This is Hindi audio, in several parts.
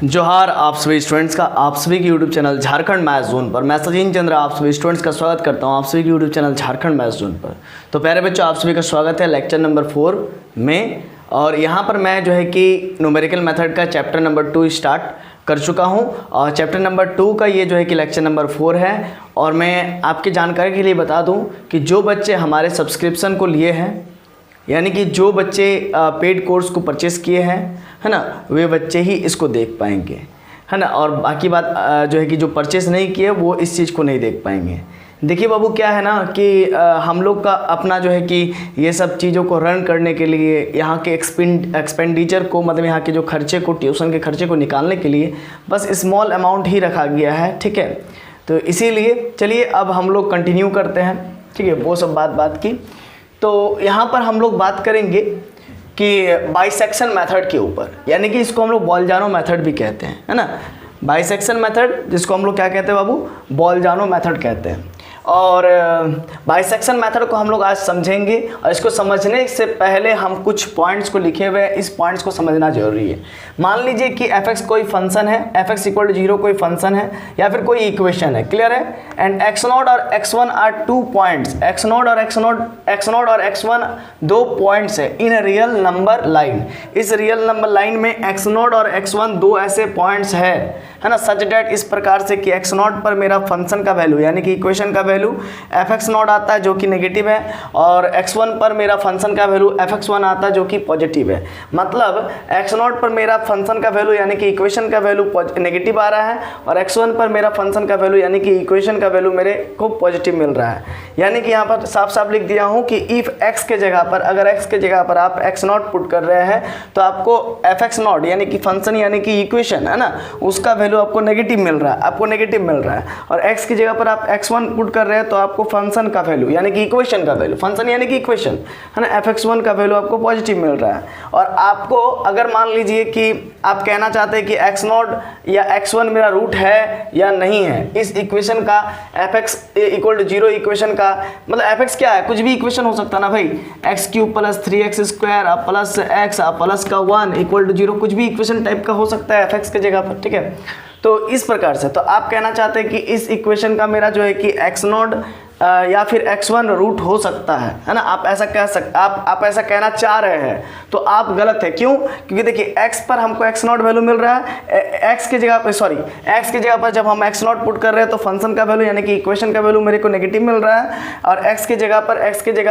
जोहार आप सभी स्टूडेंट्स का आप सभी के YouTube channel Jharkhand maths zone पर मैं सचिन चंद्र आप सभी स्टूडेंट्स का स्वागत करता हूं आप सभी के YouTube channel Jharkhand maths zone पर। तो प्यारे बच्चों, आप सभी का स्वागत है लेक्चर नंबर 4 में। और यहां पर मैं जो है कि न्यूमेरिकल मेथड का चैप्टर नंबर 2 स्टार्ट कर चुका हूं और चैप्टर नंबर 2 का ये जो है कि लेक्चर नंबर 4 है। और मैं आपकी जानकारी के लिए बता दूँ कि जो बच्चे हमारे सब्सक्रिप्शन को लिए हैं, यानी कि जो बच्चे पेड कोर्स को परचेस किए हैं, है ना, वे बच्चे ही इसको देख पाएंगे, है ना। और बाकी बात जो है कि जो परचेस नहीं किए वो इस चीज़ को नहीं देख पाएंगे। देखिए बाबू, क्या है ना कि हम लोग का अपना जो है कि ये सब चीज़ों को रन करने के लिए, यहाँ के एक्सपेंडिचर को, मतलब यहाँ के जो खर्चे को, ट्यूशन के खर्चे को निकालने के लिए बस स्मॉल अमाउंट ही रखा गया है, ठीक है। तो इसीलिए चलिए अब हम लोग कंटिन्यू करते हैं, ठीक है, वो सब बात की। तो यहाँ पर हम लोग बात करेंगे कि बाइसेक्शन मेथड के ऊपर, यानी कि इसको हम लोग बोल्जानो मेथड भी कहते हैं, है ना। बाइसेक्शन मेथड, जिसको हम लोग क्या कहते हैं बाबू, बोल्जानो मेथड कहते हैं। और बाइसेक्शन मेथड को हम लोग आज समझेंगे और इसको समझने से पहले हम कुछ पॉइंट्स को लिखे हुए हैं, इस पॉइंट्स को समझना जरूरी है। मान लीजिए कि f(x) कोई फंक्शन है, f(x) = 0 कोई फंक्शन है या फिर कोई इक्वेशन है, क्लियर है। एंड x0 और x1 आर 2 पॉइंट्स, x0 और x1 दो पॉइंट्स है इन रियल नंबर लाइन। इस रियल नंबर लाइन में x0 और x1 दो ऐसे पॉइंट्स है ना, सच डेट इस प्रकार से कि x0 पर मेरा फंक्शन का वैल्यू, यानी कि इक्वेशन का वैल्यू f(x0) आता है जो कि नेगेटिव है, और x1 पर मेरा फंक्शन का वैल्यू f(x1) आता है जो कि पॉजिटिव है। मतलब x0 पर मेरा फंक्शन का वैल्यू यानी कि इक्वेशन का वैल्यू नेगेटिव आ रहा है, और x1 पर मेरा फंक्शन का वैल्यू यानी कि इक्वेशन का वैल्यू मेरे को पॉजिटिव मिल रहा है। यानी कि यहाँ पर साफ साफ लिख दिया हूँ कि इफ x के जगह पर, अगर x के जगह पर आप x0 पुट कर रहे हैं तो आपको f(x0) यानी कि फंक्शन यानी कि इक्वेशन है ना, उसका वैल्यू आपको नेगेटिव मिल रहा है, और x की जगह पर आप x1 पुट कर रहे हैं तो आपको फंक्शन का वैल्यू यानी कि इक्वेशन का वैल्यू, फंक्शन यानी कि इक्वेशन है ना, f(x1) का वैल्यू आपको पॉजिटिव मिल रहा है। और आपको अगर मान लीजिए कि आप कहना चाहते हैं कि x0 या x1 मेरा रूट है या नहीं है, इस इक्वेशन का f(x) = 0 इक्वेशन का मतलब f(x) क्या है, कुछ भी इक्वेशन हो सकता है ना भाई, x³ + 3x² plus x plus का 1 = 0, कुछ भी इक्वेशन टाइप का हो सकता है f(x) के जगह पर, ठीक है। तो इस प्रकार से तो आप कहना चाहते हैं कि इस इक्वेशन का मेरा जो है कि x0 या फिर x1 रूट हो सकता है ना, आप ऐसा कह सकते, आप ऐसा कहना चाह रहे हैं तो आप गलत है। क्यों? क्योंकि देखिए x पर हमको x0 वैल्यू मिल रहा है, x के जगह पर जब हम x0 पुट कर रहे हैं तो फंक्शन का वैल्यू यानी कि इक्वेशन का वैल्यू मेरे को नेगेटिव मिल रहा है, और x के जगह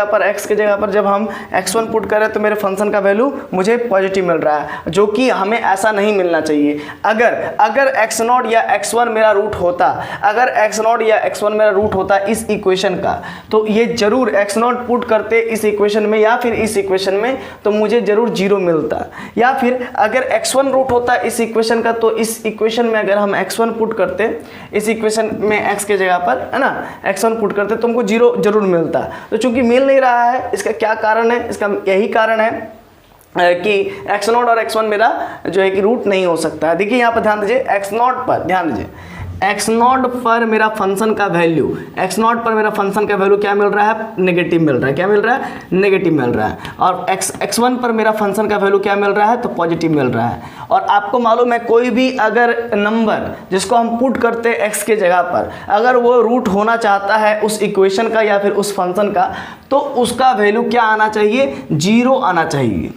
पर जब हम x1 पुट कर रहे हैं तो मेरे फंक्शन का वैल्यू मुझे पॉजिटिव मिल रहा है, जो कि हमें ऐसा नहीं मिलना चाहिए। अगर x0 या x1 मेरा रूट होता, इस इक्वेशन का, तो ये जरूर x0 पुट करते इस इक्वेशन में या फिर इस इक्वेशन में तो मुझे जरूर 0 मिलता। या फिर अगर x1 रूट होता इस इक्वेशन का तो इस इक्वेशन में अगर हम x1 पुट करते, इस इक्वेशन में x के जगह पर, है ना, x1 पुट करते तो हमको 0 जरूर मिलता। तो चूंकि मिल नहीं रहा है, इसका क्या कारण है? इसका यही कारण है कि x0 और x1 मेरा जो है कि रूट नहीं हो सकता है। देखिए यहाँ पर ध्यान दीजिए, x0 पर ध्यान दीजिए, x0 पर मेरा फंक्शन का वैल्यू, क्या मिल रहा है? नेगेटिव मिल रहा है। क्या मिल रहा है? नेगेटिव मिल रहा है। और x1 पर मेरा फंक्शन का वैल्यू क्या मिल रहा है? तो पॉजिटिव मिल रहा है। और आपको मालूम है कोई भी अगर नंबर जिसको हम पुट करते हैं x के जगह पर, अगर वो रूट होना चाहता है उस इक्वेशन का या फिर उस फंक्शन का, तो उसका वैल्यू क्या आना चाहिए? 0 आना चाहिए।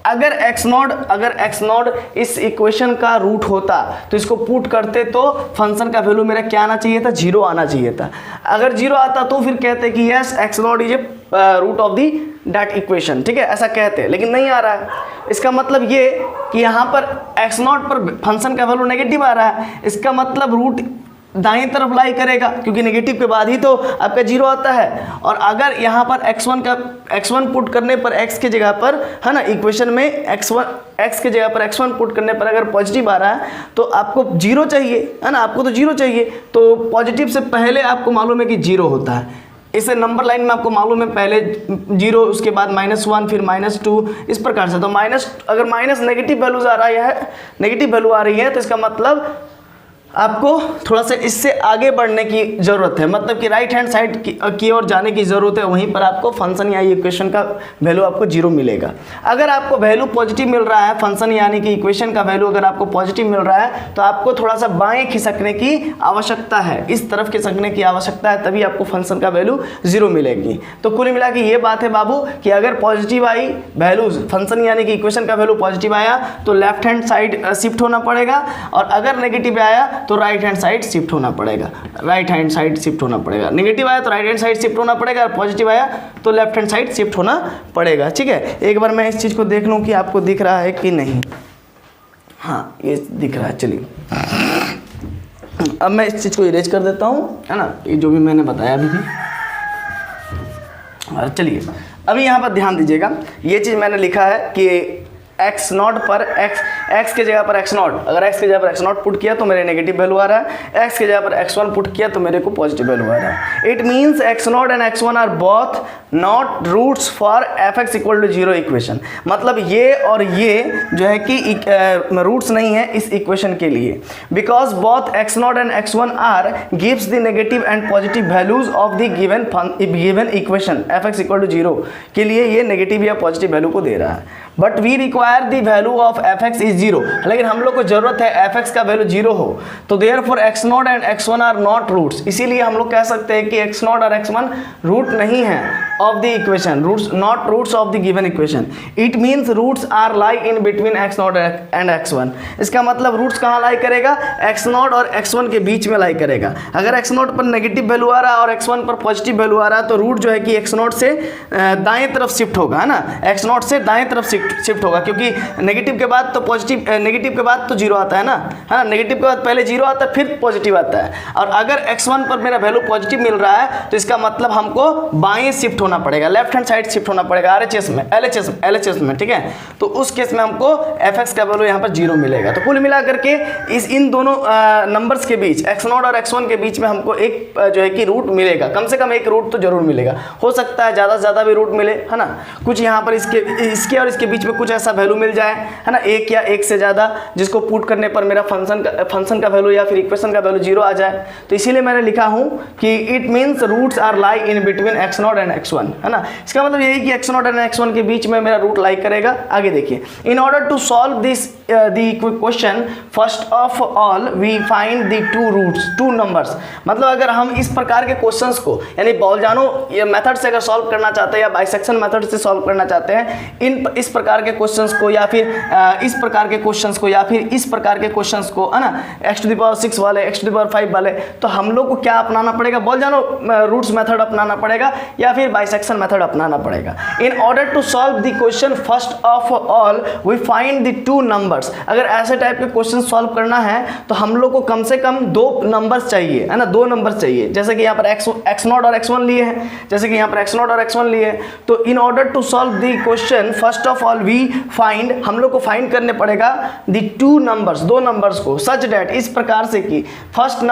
अगर x0 इस इक्वेशन का रूट होता तो इसको पुट करते तो फंक्शन का वैल्यू मेरा क्या आना चाहिए था? 0 आना चाहिए था। अगर 0 आता तो फिर कहते कि yes x0 is a root of the that equation, ठीक है, ऐसा कहते, लेकिन नहीं आ रहा है। इसका मतलब ये कि यहाँ पर x0 पर फंक्शन का वैल्यू नेगेटिव आ रहा है, इसका मतलब रूट दाईं तरफ लाई करेगा, क्योंकि नेगेटिव के बाद ही तो आपका 0 आता है। और अगर यहाँ पर x1 पुट करने पर x के जगह पर, है ना, इक्वेशन में x के जगह पर x1 पुट करने पर अगर पॉजिटिव आ रहा है तो आपको 0 चाहिए, है ना, आपको तो 0 चाहिए। तो पॉजिटिव से पहले आपको मालूम है कि 0 होता है। इसे नंबर लाइन में आपको मालूम है पहले 0, उसके बाद -1, फिर -2, इस प्रकार से। तो अगर माइनस नेगेटिव वैल्यूज आ रहा है, नेगेटिव वैल्यू आ रही है, तो इसका मतलब आपको थोड़ा सा इससे आगे बढ़ने की ज़रूरत है, मतलब कि राइट हैंड साइड की ओर जाने की ज़रूरत है। वहीं पर आपको फंक्शन या इक्वेशन का वैल्यू आपको 0 मिलेगा। अगर आपको वैल्यू पॉजिटिव मिल रहा है, फंक्शन यानी कि इक्वेशन का वैल्यू अगर आपको पॉजिटिव मिल रहा है, तो आपको थोड़ा सा बाएं खिसकने की आवश्यकता है, इस तरफ खिसकने की आवश्यकता है, तभी आपको फंक्शन का वैल्यू 0 मिलेगी। तो कुल मिला के ये बात है बाबू कि अगर पॉजिटिव आई वैल्यूज, फंक्शन यानी कि इक्वेशन का वैल्यू पॉजिटिव आया तो लेफ्ट हैंड साइड शिफ्ट होना पड़ेगा, और अगर नेगेटिव आया तो राइट हैंड साइड शिफ्ट होना पड़ेगा। राइट हैंड साइड शिफ्ट होना पड़ेगा, नेगेटिव आया तो राइट हैंड साइड शिफ्ट होना पड़ेगा, और पॉजिटिव आया तो लेफ्ट हैंड साइड शिफ्ट होना पड़ेगा। ठीक है, एक बार मैं इस चीज़ को देख लूँ कि आपको दिख रहा है कि नहीं। हाँ, ये दिख रहा है। चलिए अब मैं इस चीज़ को इरेज कर देता हूँ, है ना, ये जो भी मैंने बताया अभी भी। और चलिए अभी यहाँ पर ध्यान दीजिएगा, ये चीज़ मैंने लिखा है कि x0 पर x के जगह पर x0, अगर x की जगह पर x0 पुट किया तो मेरे नेगेटिव वैल्यू आ रहा है, x की जगह पर x1 पुट किया तो मेरे को पॉजिटिव वैल्यू आ रहा है। It means x0 and x1 are both not roots for fx equal to 0 equation. मतलब ये और ये जो है कि रूट्स नहीं है इस इक्वेशन के लिए, because both x0 and x1 are gives the negative and positive values of the given equation fx equal to 0 के लिए ये नेगेटिव या पॉजिटिव वैल्यू को दे रहा है। But we require the value of fx is 0, लेकिन हम लोग को जरूरत है fx का वैल्यू 0 हो, तो therefore x0 and x1 are not roots. इसीलिए हम लोग कह सकते हैं कि x0 और x1 रूट नहीं है of the equation, roots not roots of the given equation. It means roots are lie in between x0 and x1। इसका मतलब रूट्स कहाँ लाई करेगा, x0 और x1 के बीच में लाई करेगा। अगर x0 पर नेगेटिव वैल्यू आ रहा है और x1 पर पॉजिटिव वैल्यू आ रहा है तो रूट जो है कि x0 से दाएं तरफ शिफ्ट होगा, है ना, x0 से दाएं तरफ शिफ्ट होगा, क्योंकि नेगेटिव के बाद तो पॉजिटिव, नेगेटिव के बाद तो 0 आता है ना, है ना, नेगेटिव के बाद पहले 0 आता है फिर पॉजिटिव आता है। और अगर x1 पर मेरा वैल्यू पॉजिटिव मिल रहा है तो इसका मतलब हमको बाएं शिफ्ट होना पड़ेगा, लेफ्ट हैंड साइड शिफ्ट होना पड़ेगा RHS में, LHS में। ठीक है, तो उस केस में हमको fx का वैल्यू यहाँ पर 0 मिलेगा। तो कुल मिला करके इन दोनों नंबर्स के बीच, x0 और x1 के बीच में हमको एक जो है कि रूट मिलेगा, कम से कम एक रूट तो जरूर मिलेगा। हो सकता है ज़्यादा से ज़्यादा भी रूट मिले, है ना, कुछ यहाँ पर इसके और इसके बीच में कुछ ऐसा वैल्यू मिल जाए, है ना, एक या एक से ज़्यादा, जिसको पुट करने पर मेरा फंक्शन का वैल्यू या फिर इक्वेशन का वैल्यू 0 आ जाए। तो इसीलिए मैंने लिखा हूँ कि it means roots are lie in between x0 and x1, है ना। इसका मतलब यही कि x0 एंड x1 के बीच में मेरा रूट लाई करेगा। आगे देखिए, in order to solve this the question first of all we find the two roots, two numbers. मतलब अगर हम इस प्रकार के क्वेश्चंस को, यानी बॉलजानो ये मेथड से अगर सॉल्व करना चाहते हैं या बाइसेक्शन मेथड से सॉल्व करना चाहते हैं, इस प्रकार के क्वेश्चंस को या फिर इस प्रकार के क्वेश्चंस को या फिर इस प्रकार के क्वेश्चंस को, है ना, x⁻⁶ वाले, x⁻⁵ वाले, तो हम लोग को क्या अपनाना पड़ेगा, बॉलजानो रूट्स मेथड अपनाना पड़ेगा या फिर बाइसेक्शन मेथड अपनाना पड़ेगा। In order to solve the question first of all we find the two numbers. अगर ऐसे टाइप के क्वेश्चन सॉल्व करना है तो हम लोग को कम से कम 2 नंबर्स चाहिए, है ना, 2 नंबर्स चाहिए। जैसे कि यहाँ पर x0 और x1 लिए हैं, जैसे कि यहाँ पर x0 और x1 लिए हैं, तो in order to solve the question first of all we find, हम लोग को फाइंड करने पड़ेगा द 2 नंबर्स, 2 नंबर्स को, सच डेट, इस प्रकार से कि first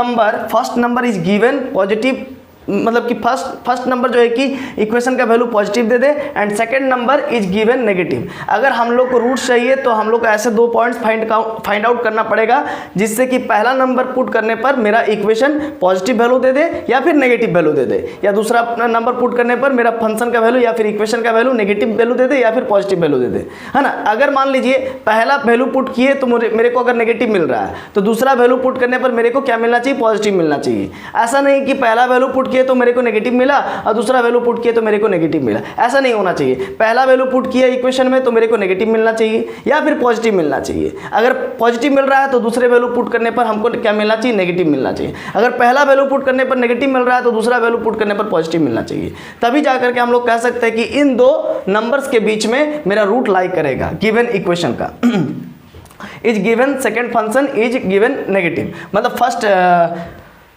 number is given positive, मतलब कि फर्स्ट नंबर जो है कि इक्वेशन का value positive they they, and second number is given negative. अगर हम लोग को रूट्स चाहिए तो हम लोग को ऐसे 2 पॉइंट्स फाइंड आउट करना पड़ेगा, जिससे कि पहला नंबर पुट करने पर मेरा इक्वेशन पॉजिटिव वैल्यू दे दे या फिर नेगेटिव वैल्यू दे दे, या दूसरा नंबर पुट करने पर मेरा फंक्शन का वैल्यू या फिर इक्वेशन का वैल्यू नेगेटिव वैल्यू दे दे या फिर पॉजिटिव वैल्यू दे दे, है ना। अगर मान लीजिए पहला वैल्यू पुट किए तो मेरे को अगर नेगेटिव मिल रहा है तो दूसरा वैल्यू पुट करने पर मेरे को क्या मिलना चाहिए, पॉजिटिव मिलना चाहिए। ऐसा नहीं कि पहला वैल्यू पुट किए तो मेरे को नेगेटिव मिला और दूसरा वैल्यू पुट किया तो मेरे को नेगेटिव मिला, ऐसा नहीं होना चाहिए। पहला वैल्यू पुट किया इक्वेशन में तो मेरे को नेगेटिव मिलना चाहिए या फिर पॉजिटिव मिलना चाहिए। अगर पॉजिटिव मिल रहा है तो दूसरे वैल्यू पुट करने पर हमको क्या मिलना चाहिए, नेगेटिव मिलना चाहिए। अगर पहला वैल्यू पुट करने पर नेगेटिव मिल रहा है तो दूसरा वैल्यू पुट करने पर पॉजिटिव मिलना चाहिए। तभी जाकर के हम लोग कह सकते हैं कि इन 2 नंबर्स के बीच में मेरा रूट लाई करेगा गिवन इक्वेशन का। Is given second function is given negative, मतलब first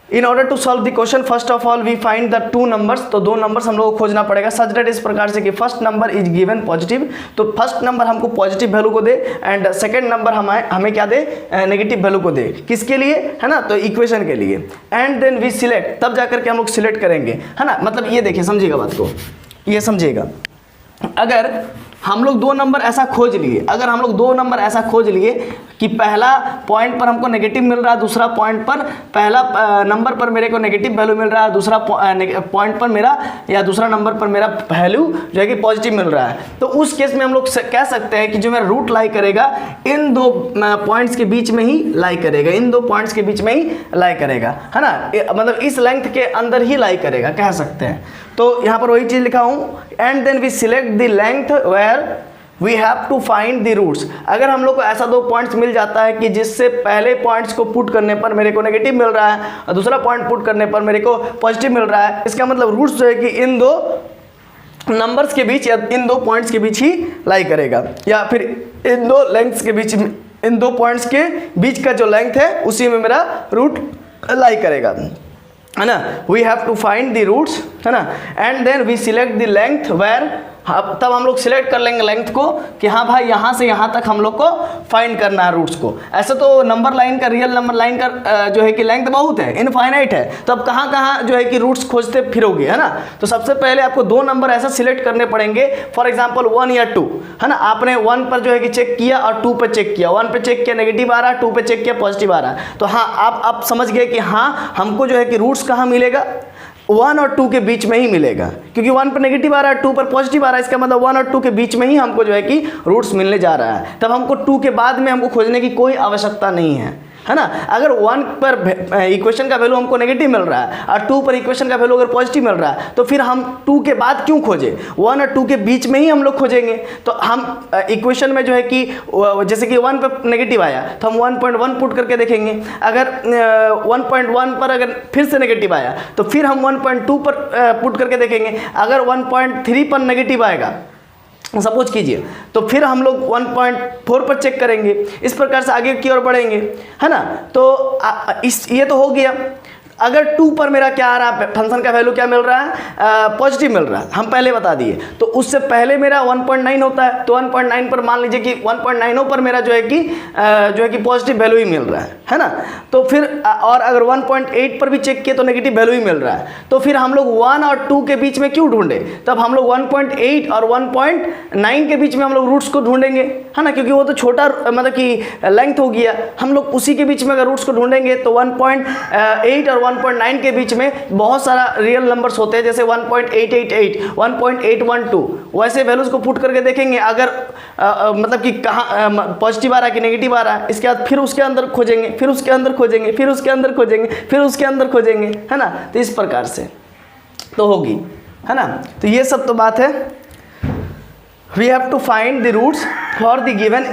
in order to solve the question first of all we find the 2 numbers, तो 2 नंबर्स हम लोग को खोजना पड़ेगा सच दैट, इस प्रकार से कि first number is given positive, तो फर्स्ट नंबर हमको पॉजिटिव वैल्यू को दे एंड सेकंड नंबर हमें क्या दे, नेगेटिव वैल्यू को दे। किसके लिए, है ना, तो इक्वेशन के लिए। एंड देन वी सिलेक्ट, तब जाकर के हम लोग सिलेक्ट करेंगे, है ना। मतलब ये देखिए, समझिएगा बात को, ये समझिएगा। अगर हम लोग 2 नंबर ऐसा खोज लिए, अगर हम लोग 2 नंबर ऐसा खोज लिए कि पहला पॉइंट पर हमको नेगेटिव मिल रहा है, दूसरा पॉइंट पर पहला नंबर पर मेरे को नेगेटिव वैल्यू मिल रहा है, दूसरा पॉइंट पर मेरा या दूसरा नंबर पर मेरा वैल्यू जो है कि पॉजिटिव मिल रहा है, तो उस केस में हम लोग कह सकते हैं कि जो मेरा रूट लाई करेगा इन 2 पॉइंट्स के बीच में ही लाई करेगा, इन 2 पॉइंट्स के बीच में ही लाई करेगा, है ना, मतलब इस लेंथ के अंदर ही लाई करेगा, कह सकते हैं। तो यहाँ पर वही चीज़ लिखा हूँ, and then we select the length where we have to find the roots. अगर हम लोग को ऐसा 2 पॉइंट्स मिल जाता है कि जिससे पहले पॉइंट्स को पुट करने पर मेरे को नेगेटिव मिल रहा है और दूसरा पॉइंट पुट करने पर मेरे को पॉजिटिव मिल रहा है, इसका मतलब रूट्स जो है कि इन 2 नंबर्स के बीच या इन 2 पॉइंट्स के बीच ही लाई करेगा, या फिर इन 2 लेंथ्स के बीच, इन 2 पॉइंट्स के बीच का जो लेंथ है उसी में मेरा रूट लाई करेगा, है ना। We have to find the roots, है ना, and then we select the length where, तब हम लोग सिलेक्ट कर लेंगे लेंथ को कि हाँ भाई यहाँ से यहाँ तक हम लोग को फाइंड करना है रूट्स को। ऐसे तो नंबर लाइन का, रियल नंबर लाइन का जो है कि लेंथ बहुत है, इनफाइनाइट है, तो अब कहाँ कहाँ जो है कि रूट्स खोजते फिरोगे, है ना। तो सबसे पहले आपको 2 नंबर ऐसा सिलेक्ट करने पड़ेंगे, फॉर एग्जाम्पल 1 या 2, है ना। आपने 1 पर जो है कि चेक किया और 2 पर चेक किया, 1 पर चेक किया नेगेटिव आ रहा है, 2 पर चेक किया पॉजिटिव आ रहा है, तो हाँ आप समझ गए कि हाँ हमको जो है कि रूट्स कहाँ मिलेगा, 1 और 2 के बीच में ही मिलेगा, क्योंकि 1 पर नेगेटिव आ रहा है, 2 पर पॉजिटिव आ रहा है, इसका मतलब 1 और 2 के बीच में ही हमको जो है कि रूट्स मिलने जा रहा है। तब हमको 2 के बाद में हमको खोजने की कोई आवश्यकता नहीं है ना। अगर 1 पर इक्वेशन का वैल्यू हमको नेगेटिव मिल रहा है और 2 पर इक्वेशन का वैल्यू अगर पॉजिटिव मिल रहा है, तो फिर हम 2 के बाद क्यों खोजें, 1 और 2 के बीच में ही हम लोग खोजेंगे। तो हम इक्वेशन में जो है कि जैसे कि 1 पर नेगेटिव आया तो हम 1.1 पुट करके देखेंगे, अगर 1.1 पर अगर फिर से नेगेटिव आया तो फिर हम 1.2 पर पुट करके देखेंगे, अगर 1.3 पर नेगेटिव आएगा सपोज कीजिए तो फिर हम लोग 1.4 पर चेक करेंगे, इस प्रकार से आगे की ओर बढ़ेंगे, है ना। तो ये तो हो गया। अगर 2 पर मेरा क्या आ रहा है, फंक्शन का वैल्यू क्या मिल रहा है, पॉजिटिव मिल रहा है, हम पहले बता दिए, तो उससे पहले मेरा 1.9 होता है, तो 1.9 पर मान लीजिए कि 1.90 पर मेरा जो है कि पॉजिटिव वैल्यू ही मिल रहा है ना। तो फिर और अगर 1.8 पर भी चेक किए तो नेगेटिव वैल्यू ही मिल रहा है, तो फिर हम लोग 1 और 2 के बीच में क्यों ढूंढे, तब हम लोग 1.8 और 1.9 के बीच में हम लोग रूट्स को ढूंढेंगे, है ना, क्योंकि वो तो छोटा मतलब कि लेंथ हो गया, हम लोग उसी के बीच में अगर रूट्स को ढूंढेंगे तो 1.8 और 1.9 के बीच में बहुत सारा रियल नंबर्स होते हैं, जैसे 1.888, 1.812, वैसे वैल्यूज को पुट करके देखेंगे, अगर मतलब कि कहाँ पॉजिटिव आ रहा है कि नेगेटिव आ रहा है, इसके बाद फिर उसके अंदर खोजेंगे, फिर उसके अंदर खोजेंगे, फिर उसके अंदर खोजेंगे, फिर उसके अंदर खोजेंगे, है ना। तो इस प्रकार से तो होगी, है ना। तो ये सब तो बात है। We have to find the roots for the given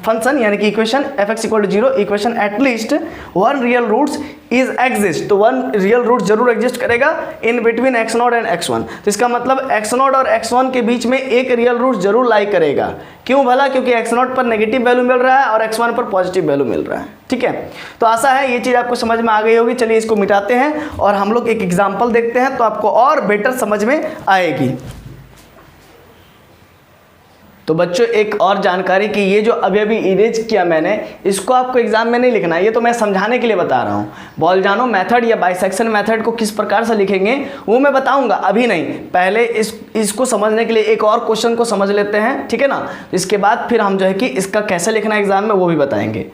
function, यानी कि equation f(x = 0), equation at least one real roots is exist, तो 1 रियल रूट जरूर एग्जिस्ट करेगा इन बिटवीन x0 एंड x1। तो इसका मतलब x0 और x1 के बीच में एक रियल रूट जरूर लाई करेगा। क्यों भला, क्योंकि x0 पर नेगेटिव वैल्यू मिल रहा है और x1 पर पॉजिटिव वैल्यू मिल रहा है। ठीक है, तो आशा है ये चीज़ आपको समझ में आ गई होगी। चलिए इसको मिटाते हैं और हम लोग एक एग्जाम्पल देखते हैं, तो आपको और बेटर समझ में आएगी। तो बच्चों एक और जानकारी कि ये जो अभी इरेज किया मैंने, इसको आपको एग्जाम में नहीं लिखना है, ये तो मैं समझाने के लिए बता रहा हूँ। बॉल्जानो मेथड या बाइसेक्शन मेथड को किस प्रकार से लिखेंगे वो मैं बताऊंगा, अभी नहीं। पहले इसको समझने के लिए एक और क्वेश्चन को समझ लेते हैं, ठीक है ना। इसके बाद फिर हम जो है कि इसका कैसे लिखना है एग्जाम में वो भी बताएंगे।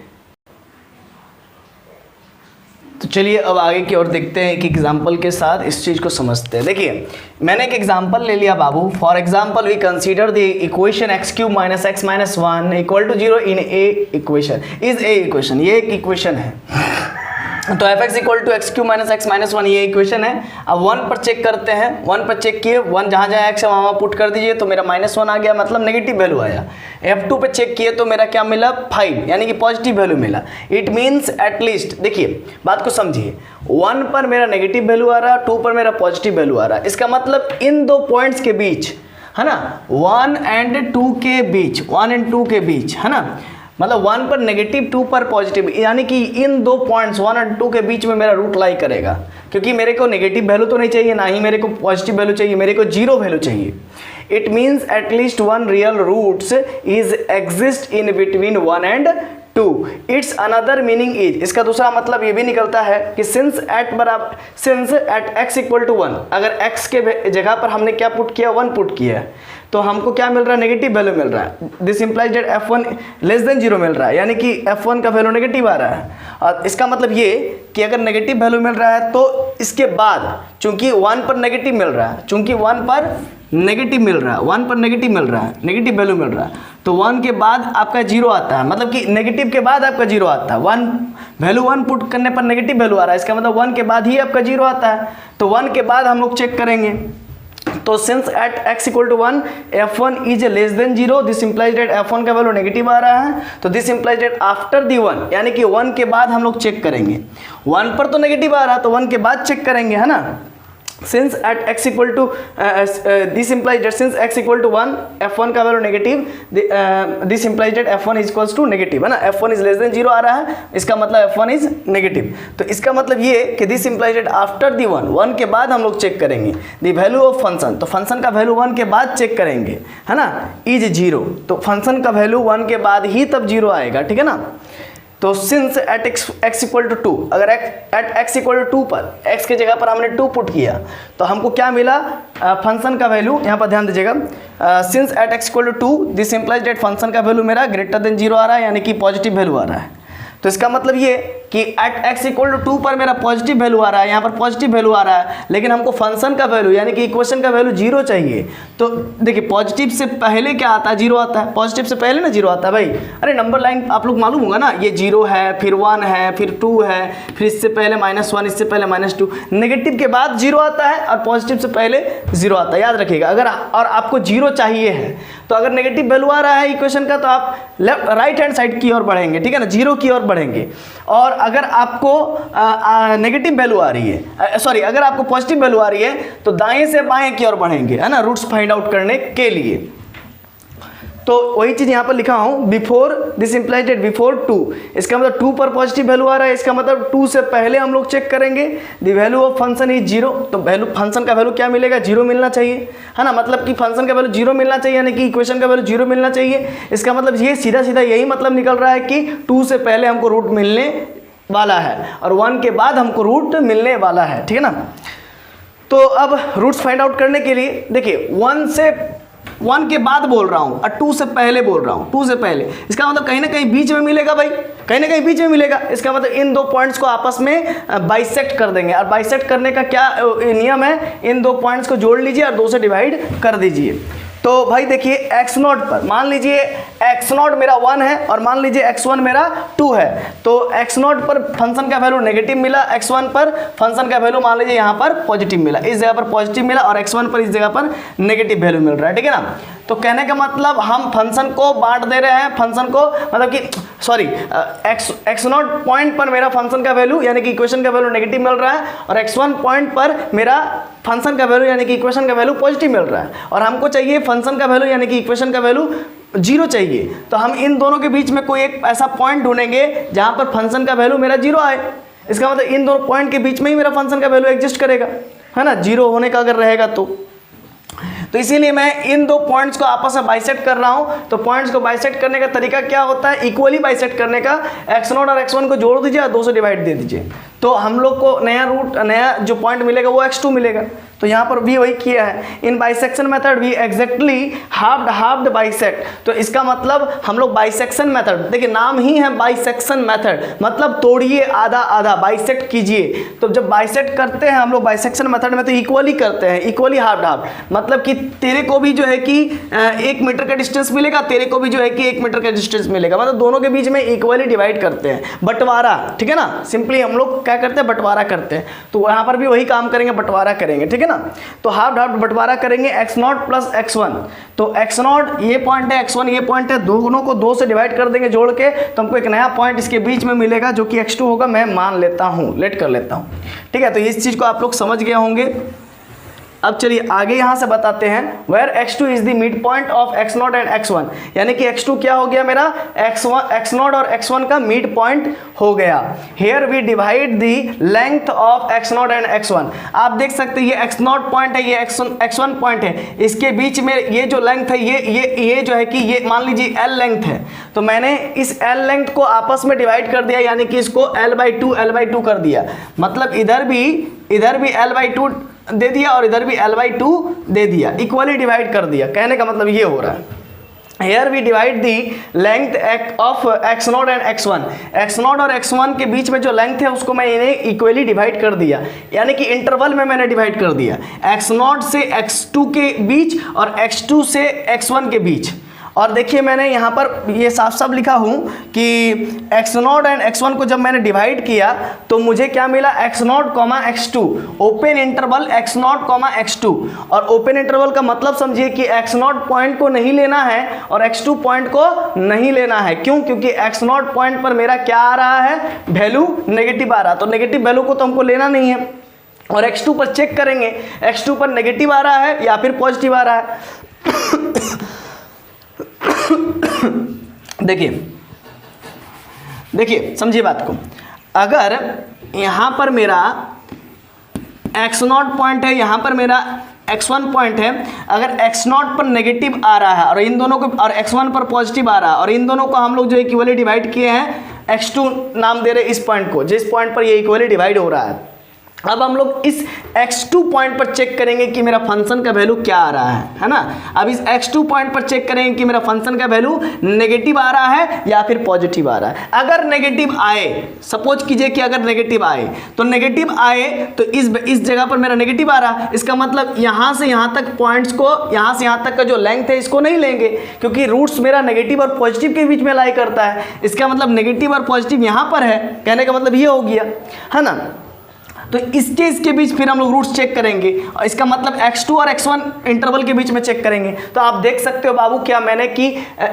तो चलिए अब आगे की ओर देखते हैं कि एग्जाम्पल के साथ इस चीज़ को समझते हैं। देखिए मैंने एक एग्जाम्पल ले लिया बाबू। For example we consider the equation x³ - x - 1 = 0 in a equation, is a equation, ये एक इक्वेशन है। तो f(x = x³ - x - 1 ये इक्वेशन है। अब 1 पर चेक करते हैं, 1 पर चेक किए, 1 जहाँ जहाँ x है वहाँ पुट कर दीजिए, तो मेरा -1 आ गया, मतलब नेगेटिव वैल्यू आया। f2 पे चेक किए तो मेरा क्या मिला, 5, यानी कि पॉजिटिव वैल्यू मिला। इट मीन्स एटलीस्ट, देखिए बात को समझिए, 1 पर मेरा नेगेटिव वैल्यू आ रहा है, 2 पर मेरा पॉजिटिव वैल्यू आ रहा है। इसका मतलब इन 2 पॉइंट्स के बीच, है ना, 1 एंड 2 के बीच, 1 एंड 2 के बीच, है ना, मतलब 1 पर नेगेटिव, 2 पर पॉजिटिव, यानी कि इन 2 पॉइंट्स 1 और 2 के बीच में मेरा रूट लाई करेगा। क्योंकि मेरे को नेगेटिव वैल्यू तो नहीं चाहिए, ना ही मेरे को पॉजिटिव वैल्यू चाहिए, मेरे को 0 वैल्यू चाहिए। It means at least 1 real roots is exist in between 1 and 2। It's another meaning is, इसका दूसरा मतलब ये भी निकलता है कि सिंस एट x = 1, अगर x के जगह पर हमने क्या पुट किया, 1 पुट किया है, तो हमको क्या मिल रहा है, नेगेटिव वैल्यू मिल रहा है। This implies that f1 less than 0 मिल रहा है, यानी कि f1 का वैल्यू नेगेटिव आ रहा है। और इसका मतलब ये कि अगर नेगेटिव वैल्यू मिल रहा है तो इसके बाद चूंकि 1 पर नेगेटिव मिल रहा है, चूंकि 1 पर नेगेटिव मिल रहा है, 1 पर नेगेटिव मिल रहा है, नेगेटिव वैल्यू मिल रहा है, तो 1 के बाद आपका 0 आता है, मतलब कि नेगेटिव के बाद आपका 0 आता है। 1 वैल्यू 1 पुट करने पर नेगेटिव वैल्यू आ रहा है, इसका मतलब 1 के बाद ही आपका 0 आता है। तो 1 के बाद हम लोग चेक करेंगे, तो since at x equal to 1 f1 is less than 0, this implies that f1 का वैल्यू नेगेटिव आ रहा है, तो this implies that after the 1, यानी कि 1 के बाद हम लोग चेक करेंगे। 1 पर तो नेगेटिव आ रहा है तो 1 के बाद चेक करेंगे, है ना। Since at x equal to this implies that since x equal to 1 f1 का value negative, this implies that f1 is equals to negative, है ना। f1 इज लेस देन 0 आ रहा है, इसका मतलब f1 इज नेगेटिव। तो इसका मतलब ये कि this implies that after the 1 के बाद हम लोग चेक करेंगे द वैल्यू ऑफ फंक्शन, तो फंक्शन का वैल्यू 1 के बाद चेक करेंगे, है ना, इज 0, तो फंक्शन का वैल्यू 1 के बाद ही तब 0 आएगा, ठीक है ना। तो since at x equal to 2, अगर एट x इक्वल टू 2 पर x की जगह पर हमने 2 पुट किया तो हमको क्या मिला, फंक्शन का वैल्यू, यहाँ पर ध्यान दीजिएगा, since at x equal to 2 this implies that function का वैल्यू मेरा ग्रेटर देन 0 आ रहा है, यानी कि पॉजिटिव वैल्यू आ रहा है। तो इसका मतलब ये कि एट x इक्वल टू 2 पर मेरा पॉजिटिव वैल्यू आ रहा है, यहाँ पर पॉजिटिव वैल्यू आ रहा है, लेकिन हमको फंक्शन का वैल्यू यानी कि इक्वेशन का वैल्यू 0 चाहिए। तो देखिए पॉजिटिव से पहले क्या आता है, 0 आता है, पॉजिटिव से पहले ना 0 आता है भाई। अरे नंबर लाइन आप लोग मालूम होगा ना, ये 0 है, फिर 1 है, फिर 2 है, फिर इससे पहले -1, इससे पहले -2, नेगेटिव के बाद 0 आता है और पॉजिटिव से पहले 0 आता है, याद रखिएगा। अगर और आपको 0 चाहिए है तो अगर नेगेटिव वैल्यू आ रहा है इक्वेशन का तो आप राइट हैंड साइड की ओर बढ़ेंगे, ठीक है ना, 0 की ओर बढ़ेंगे। और अगर आपको नेगेटिव वैल्यू आ रही है, सॉरी अगर आपको पॉजिटिव वैल्यू आ रही है तो दाएं से बाएं की ओर बढ़ेंगे, है ना, रूट्स फाइंड आउट करने के लिए। तो वही चीज यहाँ पर लिखा हूँ, before this implies date before 2, इसका मतलब 2 पर पॉजिटिव वैल्यू आ रहा है, इसका मतलब 2 से पहले हम लोग चेक करेंगे the value of function is 0, तो वैल्यू फंक्शन का वैल्यू क्या मिलेगा, 0 मिलना चाहिए, है ना, मतलब कि फंक्शन का वैल्यू 0 मिलना चाहिए, यानी कि इक्वेशन का वैल्यू 0 मिलना चाहिए। इसका मतलब ये सीधा सीधा यही मतलब निकल रहा है कि 2 से पहले हमको रूट मिलने वाला है और 1 के बाद हमको रूट मिलने वाला है, ठीक है ना। तो अब रूट्स फाइंड आउट करने के लिए देखिए 1 के बाद बोल रहा हूँ और 2 से पहले बोल रहा हूँ, 2 से पहले, इसका मतलब कहीं ना कहीं बीच में मिलेगा भाई, कहीं ना कहीं बीच में मिलेगा। इसका मतलब इन दो पॉइंट्स को आपस में बाइसेक्ट कर देंगे, और बाइसेक्ट करने का क्या नियम है, इन दो पॉइंट्स को जोड़ लीजिए और 2 से डिवाइड कर दीजिए। तो भाई देखिए x0 पर मान लीजिए x0 मेरा 1 है और मान लीजिए x1 मेरा 2 है, तो x0 पर फंक्शन का वैल्यू नेगेटिव मिला, x1 पर फंक्शन का वैल्यू मान लीजिए यहाँ पर पॉजिटिव मिला, इस जगह पर पॉजिटिव मिला और x1 पर इस जगह पर नेगेटिव वैल्यू मिल रहा है, ठीक है ना। तो कहने का मतलब हम फंक्शन को बांट दे रहे हैं, फंक्शन को मतलब कि सॉरी x0 पॉइंट पर मेरा फंक्शन का वैल्यू यानी कि इक्वेशन का वैल्यू नेगेटिव मिल रहा है और x1 पॉइंट पर मेरा फंक्शन का वैल्यू यानी कि इक्वेशन का वैल्यू पॉजिटिव मिल रहा है, और हमको चाहिए फंक्शन का वैल्यू यानी कि इक्वेशन का वैल्यू 0 चाहिए। तो हम इन दोनों के बीच में कोई एक ऐसा पॉइंट ढूंढेंगे जहां पर फंक्शन का वैल्यू मेरा 0 आए। इसका मतलब इन दोनों पॉइंट के बीच में ही मेरा फंक्शन का वैल्यू एग्जिस्ट करेगा, है ना, 0 होने का अगर रहेगा तो इसीलिए मैं इन दो पॉइंट्स को आपस में बाइसेक्ट कर रहा हूं। तो पॉइंट्स को बाइसेक्ट करने का तरीका क्या होता है, इक्वली बाइसेक्ट करने का, x0 और x1 को जोड़ दीजिए और 2 से डिवाइड दे दीजिए, तो हम लोग को नया जो पॉइंट मिलेगा वो x2 मिलेगा। तो यहाँ पर भी वही किया है, इन बाइसेक्शन मेथड भी एग्जैक्टली हाफ्ड बाइसेक्ट। तो इसका मतलब हम लोग बाइसेक्शन मेथड, देखिए नाम ही है बाइसेक्शन मेथड, मतलब तोड़िए आधा आधा, बाइसेक्ट कीजिए। तो जब बाइसेक्ट करते हैं हम लोग बाइसेक्शन मेथड में तो इक्वली करते हैं, इक्वली हाफ्ड, मतलब कि तेरे को भी जो है कि 1 मीटर का डिस्टेंस मिलेगा, तेरे को भी जो है कि 1 मीटर का डिस्टेंस मिलेगा, मतलब दोनों के बीच में इक्वली डिवाइड करते हैं, बंटवारा, ठीक है ना। सिंपली हम लोग क्या करते हैं, बंटवारा करते हैं। तो यहाँ पर भी वही काम करेंगे, बंटवारा करेंगे, ठीक है ना। तो हाफ बंटवारा करेंगे x0 प्लस x1, तो x0 ये पॉइंट है, x1 ये पॉइंट है, दोनों को 2 से डिवाइड कर देंगे जोड़ के, तो हमको एक नया पॉइंट इसके बीच में मिलेगा जो कि x2 होगा, मैं मान लेता हूँ, लेट कर लेता हूँ, ठीक है। तो इस चीज़ को आप लोग समझ गए होंगे। अब चलिए आगे यहाँ से बताते हैं, where x2 is the mid point of x0 and x1, यानी कि x2 क्या हो गया मेरा, x0 और x1 का मिड पॉइंट हो गया। Here we divide the length of x0 and x1, आप देख सकते हैं ये x0 पॉइंट है, ये x1 पॉइंट है, इसके बीच में ये जो लेंथ है ये जो है कि ये मान लीजिए l लेंथ है, तो मैंने इस l लेंथ को आपस में डिवाइड कर दिया, यानी कि इसको l/2 कर दिया, मतलब इधर भी l/2 दे दिया और इधर भी L/2 दे दिया, इक्वली डिवाइड कर दिया। कहने का मतलब ये हो रहा है, Here we divide the length of x0 and x1। x0 और x1 के बीच में जो लेंथ है उसको मैं इन्हें इक्वली डिवाइड कर दिया, यानी कि इंटरवल में मैंने डिवाइड कर दिया, x0 से x2 के बीच और x2 से x1 के बीच। और देखिए मैंने यहाँ पर ये साफ साफ लिखा हूँ कि x0 एंड x1 को जब मैंने डिवाइड किया तो मुझे क्या मिला, x0, x2, open interval x0, x2। और ओपन इंटरवल का मतलब समझिए कि x0 पॉइंट को नहीं लेना है और x2 पॉइंट को नहीं लेना है। क्यों? क्योंकि x0 पॉइंट पर मेरा क्या आ रहा है, वैल्यू नेगेटिव आ रहा है, तो नेगेटिव वैल्यू को तो हमको लेना नहीं है। और x2 पर चेक करेंगे, x2 पर नेगेटिव आ रहा है या फिर पॉजिटिव आ रहा है। देखिए समझिए बात को, अगर यहां पर मेरा x0 पॉइंट है, यहां पर मेरा x1 पॉइंट है, अगर x0 पर नेगेटिव आ रहा है और इन दोनों को, और x1 पर पॉजिटिव आ रहा है और इन दोनों को हम लोग जो इक्वली डिवाइड किए हैं, x2 नाम दे रहे इस पॉइंट को, जिस पॉइंट पर ये इक्वली डिवाइड हो रहा है। अब हम लोग इस x2 पॉइंट पर चेक करेंगे कि मेरा फंक्शन का वैल्यू क्या आ रहा है ना। अब इस x2 पॉइंट पर चेक करेंगे कि मेरा फंक्शन का वैल्यू नेगेटिव आ रहा है या फिर पॉजिटिव आ रहा है। अगर नेगेटिव आए, सपोज कीजिए कि अगर नेगेटिव आए, तो नेगेटिव आए तो इस जगह पर मेरा नेगेटिव आ रहा है, इसका मतलब यहाँ से यहाँ तक पॉइंट्स को, यहाँ से यहाँ तक का जो लेंथ है इसको नहीं लेंगे, क्योंकि रूट्स मेरा नेगेटिव और पॉजिटिव के बीच में लाई करता है। इसका मतलब नेगेटिव और पॉजिटिव यहाँ पर है, कहने का मतलब ये हो गया है ना। तो इसके बीच फिर हम लोग रूट्स चेक करेंगे और इसका मतलब x2 और x1 इंटरवल के बीच में चेक करेंगे। तो आप देख सकते हो बाबू क्या मैंने कि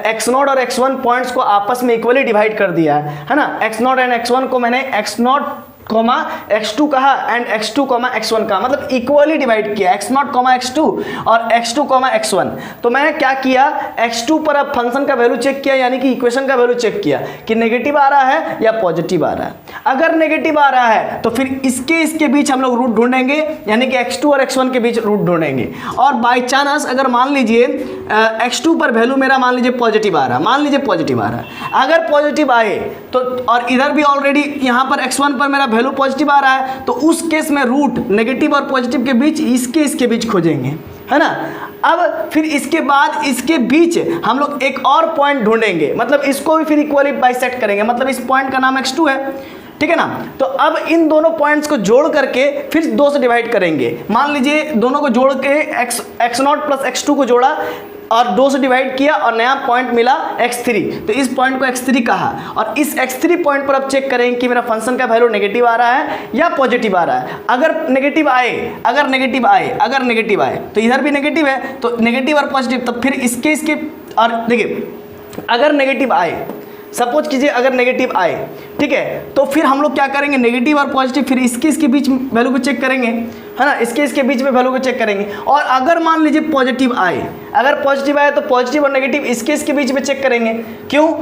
x0 और x1 पॉइंट्स को आपस में इक्वली डिवाइड कर दिया है ना। x0 एंड x1 को मैंने x0, x2 कहा एंड x2, x1 कहा, मतलब इक्वली डिवाइड किया, x0, x2 और x2, x1। तो मैंने क्या किया, x2 पर अब फंक्शन का वैल्यू चेक किया, यानी कि इक्वेशन का वैल्यू चेक किया कि नेगेटिव आ रहा है या पॉजिटिव आ रहा है। अगर नेगेटिव आ रहा है तो फिर इसके बीच हम लोग रूट ढूंढेंगे, यानी कि x2 और x1 के बीच रूट ढूंढेंगे। और बाई चांस अगर मान लीजिए x2 पर वैल्यू मेरा मान लीजिए पॉजिटिव आ रहा है, मान लीजिए पॉजिटिव आ रहा है, अगर पॉजिटिव आए तो, और इधर भी ऑलरेडी यहाँ पर x1 पर मेरा वैल्यू पॉजिटिव आ रहा है, तो उस केस में रूट नेगेटिव और पॉजिटिव के बीच इसके बीच खोजेंगे, है ना। अब फिर इसके बाद इसके बीच हम लोग एक और पॉइंट ढूंढेंगे, मतलब इसको भी फिर इक्वली बाइसेक्ट करेंगे, मतलब इस पॉइंट का नाम x2 है, ठीक है ना। तो अब इन दोनों पॉइंट्स को जोड़ करके फिर 2 से डिवाइड करेंगे। मान लीजिए दोनों को जोड़ के x0 प्लस x2 को जोड़ा और 2 से डिवाइड किया और नया पॉइंट मिला x3, तो इस पॉइंट को x3 कहा। और इस x3 पॉइंट पर अब चेक करेंगे कि मेरा फंक्शन का वैल्यू नेगेटिव आ रहा है या पॉजिटिव आ रहा है। अगर नेगेटिव आए तो इधर भी नेगेटिव है, तो नेगेटिव और पॉजिटिव, तब फिर इसके और देखिए अगर नेगेटिव आए, सपोज कीजिए अगर नेगेटिव आए, ठीक है, तो फिर हम लोग क्या करेंगे, नेगेटिव और पॉजिटिव फिर इसके बीच वैल्यू को चेक करेंगे, है ना, इसके बीच में वैल्यू को चेक करेंगे। और अगर मान लीजिए पॉजिटिव आए, अगर पॉजिटिव आए तो पॉजिटिव और नेगेटिव इसके बीच में चेक करेंगे। क्यों?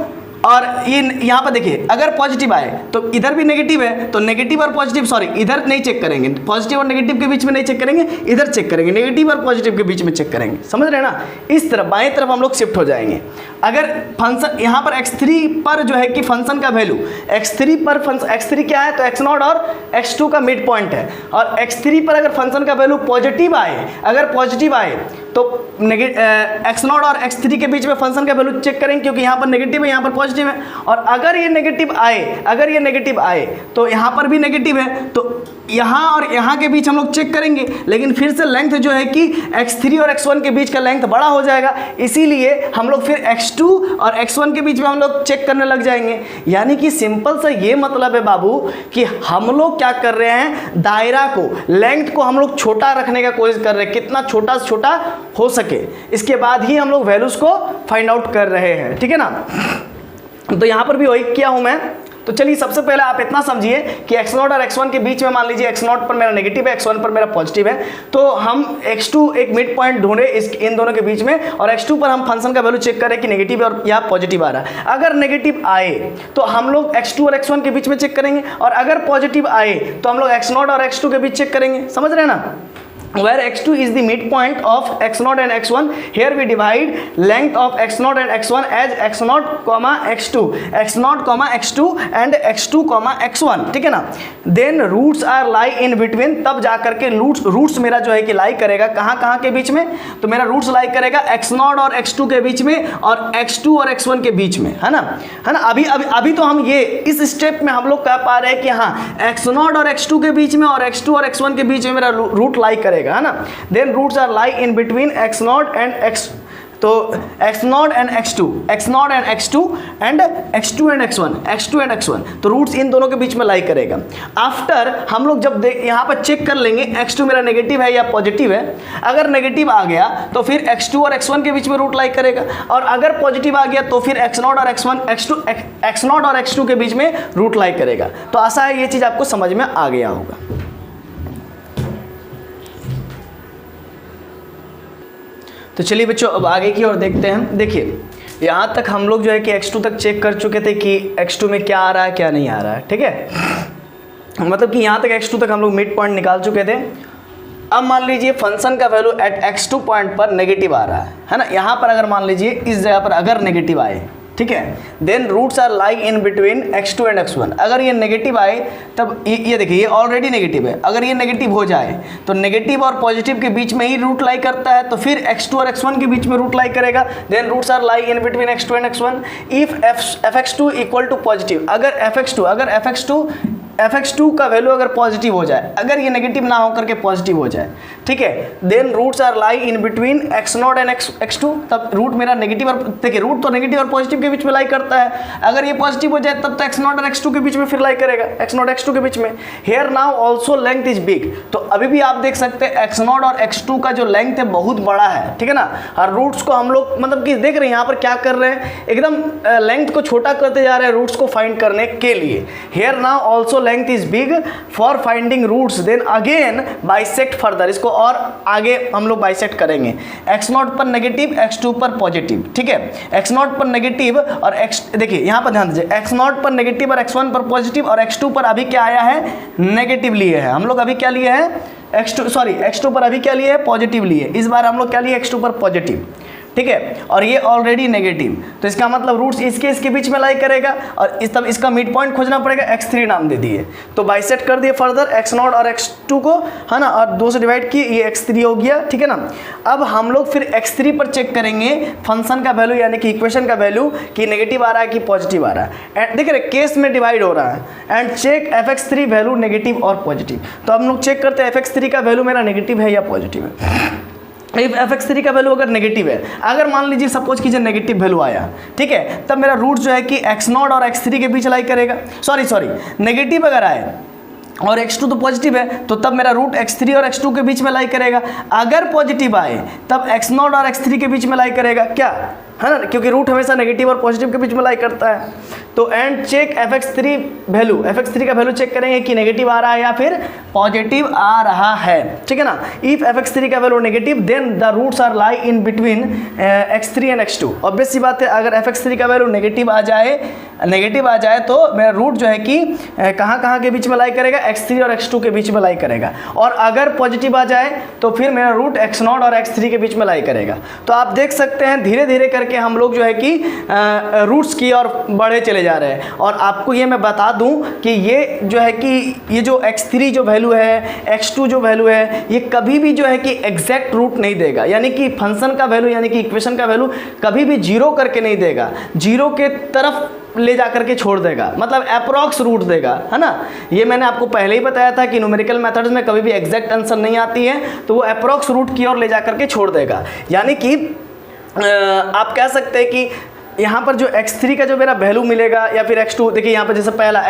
और ये यहाँ पर देखिए अगर पॉजिटिव आए तो इधर भी नेगेटिव है, तो नेगेटिव और पॉजिटिव, सॉरी इधर नहीं चेक करेंगे, पॉजिटिव और नेगेटिव के बीच में नहीं चेक करेंगे, इधर चेक करेंगे, नेगेटिव और पॉजिटिव के बीच में चेक करेंगे। समझ रहे हैं ना, इस तरफ बाएं तरफ हम लोग शिफ्ट हो जाएंगे। अगर फंक्शन यहाँ पर x3 पर जो है कि फंक्शन का वैल्यू x3 पर x3 क्या है, तो x0 और x2 का मिड पॉइंट है, और x3 पर अगर फंक्शन का वैल्यू पॉजिटिव आए, अगर पॉजिटिव आए तो x0 और x3 के बीच में फंक्शन का वैल्यू चेक करेंगे, क्योंकि यहाँ पर नेगेटिव है, यहाँ पर पॉजिटिव है। और अगर ये नेगेटिव आए तो यहाँ पर भी नेगेटिव है, तो यहाँ और यहाँ के बीच हम लोग चेक करेंगे, लेकिन फिर से लेंथ जो है कि x3 और x1 के बीच का लेंथ बड़ा हो जाएगा, इसीलिए हम लोग फिर x2 और x1 के बीच में हम लोग चेक करने लग जाएंगे। यानी कि सिंपल सा ये मतलब है बाबू कि हम लोग क्या कर रहे हैं, दायरा को, लेंथ को हम लोग छोटा रखने का कोशिश कर रहे हैं, कितना छोटा से छोटा हो सके, इसके बाद ही हम लोग वैल्यूज को फाइंड आउट कर रहे हैं, ठीक है ना। तो यहाँ पर भी वही किया हूँ मैं। तो चलिए सबसे पहले आप इतना समझिए कि x0 और x1 के बीच में मान लीजिए x0 पर मेरा नेगेटिव है, x1 पर मेरा पॉजिटिव है, तो हम x2 एक मिड पॉइंट ढूंढे इन दोनों के बीच में, और x2 पर हम फंक्शन का वैल्यू चेक करें कि नेगेटिव और या पॉजिटिव आ रहा है। अगर नेगेटिव आए तो हम लोग x2 और x1 के बीच में चेक करेंगे, और अगर पॉजिटिव आए तो हम लोग x0 और x2 के बीच चेक करेंगे। समझ रहे हैं ना, where x2 is the midpoint of x0 and x1. Here we divide length of x0 and x1 as x0, x2, x0, x2 and x2, x1, ठीक है ना. Then roots are lie in between, तब जा करके रूट्स मेरा जो है कि लाई करेगा कहाँ के बीच में, तो मेरा रूट्स लाई करेगा x0 और x2 के बीच में और x2 और x1 के बीच में, है ना. अभी तो हम ये इस स्टेप में हम लोग कह पा रहे हैं कि हाँ x0 और x2 के बीच में और x2 और x1 के बीच में मेरा रूट लाई करेगा, है ना. Then roots are lie in between x0 and x, तो x0 and x2, x0 and x2 and x2 and x1, x2 and x1, तो रूट्स इन दोनों के बीच में लाई करेगा. आफ्टर हम लोग जब यहाँ पर चेक कर लेंगे x2 मेरा नेगेटिव है या पॉजिटिव है. अगर नेगेटिव आ गया तो फिर x2 और x1 के बीच में रूट लाई करेगा, और अगर पॉजिटिव आ गया तो फिर x0 और x1, x0 और x2 के बीच में रूट लाई करेगा. तो आशा है ये चीज़ आपको समझ में आ गया होगा. तो चलिए बच्चों अब आगे की ओर देखते हैं. देखिए यहाँ तक हम लोग जो है कि x2 तक चेक कर चुके थे कि x2 में क्या आ रहा है क्या नहीं आ रहा है, ठीक है. मतलब कि यहाँ तक x2 तक हम लोग मिड पॉइंट निकाल चुके थे. अब मान लीजिए फंक्शन का वैल्यू एट x2 पॉइंट पर नेगेटिव आ रहा है ना. यहाँ पर अगर मान लीजिए इस जगह पर अगर नेगेटिव आए, ठीक है, then roots are lie in between x2 and x1. अगर ये नेगेटिव आए तब ये देखिए ये ऑलरेडी नेगेटिव है. अगर ये नेगेटिव हो जाए तो नेगेटिव और पॉजिटिव के बीच में ही रूट लाई करता है, तो फिर x2 और x1 के बीच में रूट लाई करेगा. Then roots are lie in between x2 and x1 if fx2 equal to positive. अगर fx2 का वैल्यू अगर पॉजिटिव हो जाए, अगर ये नेगेटिव ना होकर के पॉजिटिव हो जाए, ठीक है, then roots are lie in between x0 and x2. तब रूट मेरा नेगेटिव और देखिए रूट तो नेगेटिव और पॉजिटिव के बीच में लाई करता है. अगर ये पॉजिटिव हो जाए तब तो x0 और x2 के बीच में फिर लाई करेगा, x0 x2 के बीच में. Here now also length is big. तो अभी भी आप देख सकते हैं x0 और x2 का जो लेंथ है बहुत बड़ा है, ठीक है ना. और रूट्स को हम लोग मतलब कि देख रहे हैं यहाँ पर क्या कर रहे हैं, एकदम लेंथ को छोटा करते जा रहे हैं रूट्स को फाइंड करने के लिए. Here now also length is big for finding roots. Then again bisect further. इसको और आगे हम लोग बाइसेक्ट करेंगे. x0 पर नेगेटिव, x2 पर पॉजिटिव, ठीक है. x0 पर नेगेटिव और देखिए यहाँ पर ध्यान दीजिए x0 पर नेगेटिव और x1 पर पॉजिटिव और x2 पर अभी क्या आया है, नेगेटिव लिए है हम लोग. अभी क्या लिए हैं x2 पर अभी क्या लिए है, पॉजिटिव लिए. इस बार हम लोग क्या लिए, x2 पर पॉजिटिव, ठीक है, और ये ऑलरेडी नेगेटिव. तो इसका मतलब रूट्स इसके बीच में लाई करेगा और तब इसका मिड पॉइंट खोजना पड़ेगा. x3 नाम दे दिए, तो बाइसेक्ट कर दिए फर्दर x0 और x2 को, है ना, और 2 से डिवाइड किए, ये x3 हो गया, ठीक है ना. अब हम लोग फिर x3 पर चेक करेंगे फंक्शन का वैल्यू यानी कि इक्वेशन का वैल्यू कि नेगेटिव आ रहा है कि पॉजिटिव आ रहा है. एंड देख रहे केस में डिवाइड हो रहा है. And check fx3 value negative और पॉजिटिव. तो हम लोग चेक करते हैं fx3 का वैल्यू मेरा नेगेटिव है या पॉजिटिव है. इफ fx3 का वैल्यू अगर नेगेटिव है, अगर मान लीजिए सपोज कीजिए नेगेटिव वैल्यू आया, ठीक है, तब मेरा रूट जो है कि x0 और x3 के बीच लाई करेगा. सॉरी नेगेटिव अगर आए और x2 तो पॉजिटिव है तो तब मेरा रूट x3 और x2 के बीच में लाई करेगा. अगर पॉजिटिव आए तब x0 और x3 के बीच में लाई करेगा, क्या है ना, क्योंकि रूट हमेशा नेगेटिव और पॉजिटिव के बीच में लाई करता है. तो एंड चेक fx3 का वैल्यू चेक करेंगे कि नेगेटिव आ रहा है या फिर पॉजिटिव आ रहा है, ठीक है ना. इफ fx3 का value negative then the roots are lie in between x3 and x2. Obvious सी बात है, अगर fx3 का वैल्यू नेगेटिव आ जाए तो मेरा रूट जो है कि कहाँ के बीच में लाई करेगा, x3 और x2 के बीच में लाई करेगा. और अगर पॉजिटिव आ जाए तो फिर मेरा रूट x0 और x3 के बीच में लाई करेगा. तो आप देख सकते हैं धीरे धीरे करके हम लोग जो है कि रूट्स की और बढ़े चले जा रहे हैं. और आपको ये मैं बता दूं कि ये जो है कि ये जो x3 जो वैल्यू है, x2 जो वैल्यू है, ये कभी भी जो है कि एग्जैक्ट रूट नहीं देगा. यानी कि फंक्शन का वैल्यू यानी कि इक्वेशन का वैल्यू कभी भी जीरो करके नहीं देगा, जीरो के तरफ ले जा करके छोड़ देगा, मतलब अप्रॉक्स रूट देगा, है ना. ये मैंने आपको पहले ही बताया था कि न्यूमेरिकल मेथड्स में कभी भी एग्जैक्ट आंसर नहीं आती है, तो वो अप्रॉक्स रूट की ओर ले जा करके छोड़ देगा. यानी कि आप कह सकते हैं कि यहाँ पर जो x3 का जो मेरा वैल्यू मिलेगा या फिर x2, देखिए यहाँ पर जैसे पहला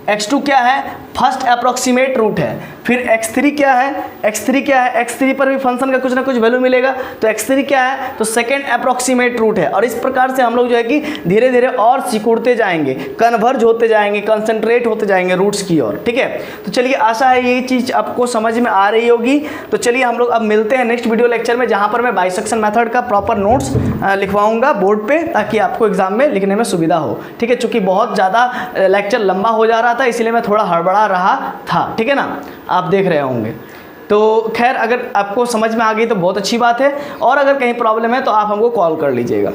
x2 क्या है, फर्स्ट अप्रॉक्सीमेट रूट है. फिर x3 क्या है, x3 पर भी फंक्शन का कुछ ना कुछ वैल्यू मिलेगा. तो x3 क्या है, तो सेकेंड अप्रॉक्सीमेट रूट है. और इस प्रकार से हम लोग जो है कि धीरे धीरे और सिकुड़ते जाएंगे, कन्वर्ज होते जाएंगे, कंसंट्रेट होते जाएंगे रूट्स की ओर, ठीक है. तो चलिए आशा है ये चीज़ आपको समझ में आ रही होगी. तो चलिए हम लोग अब मिलते हैं नेक्स्ट वीडियो लेक्चर में, जहाँ पर मैं बाइसेक्शन मेथड का प्रॉपर नोट्स लिखवाऊंगा बोर्ड पे, ताकि आपको एग्जाम में लिखने में सुविधा हो, ठीक है. चूँकि बहुत ज़्यादा लेक्चर लंबा हो जा रहा था, इसलिए मैं थोड़ा हड़बड़ा रहा था, ठीक है ना, आप देख रहे होंगे. तो खैर अगर आपको समझ में आ गई तो बहुत अच्छी बात है, और अगर कहीं प्रॉब्लम है तो आप हमको कॉल कर लीजिएगा।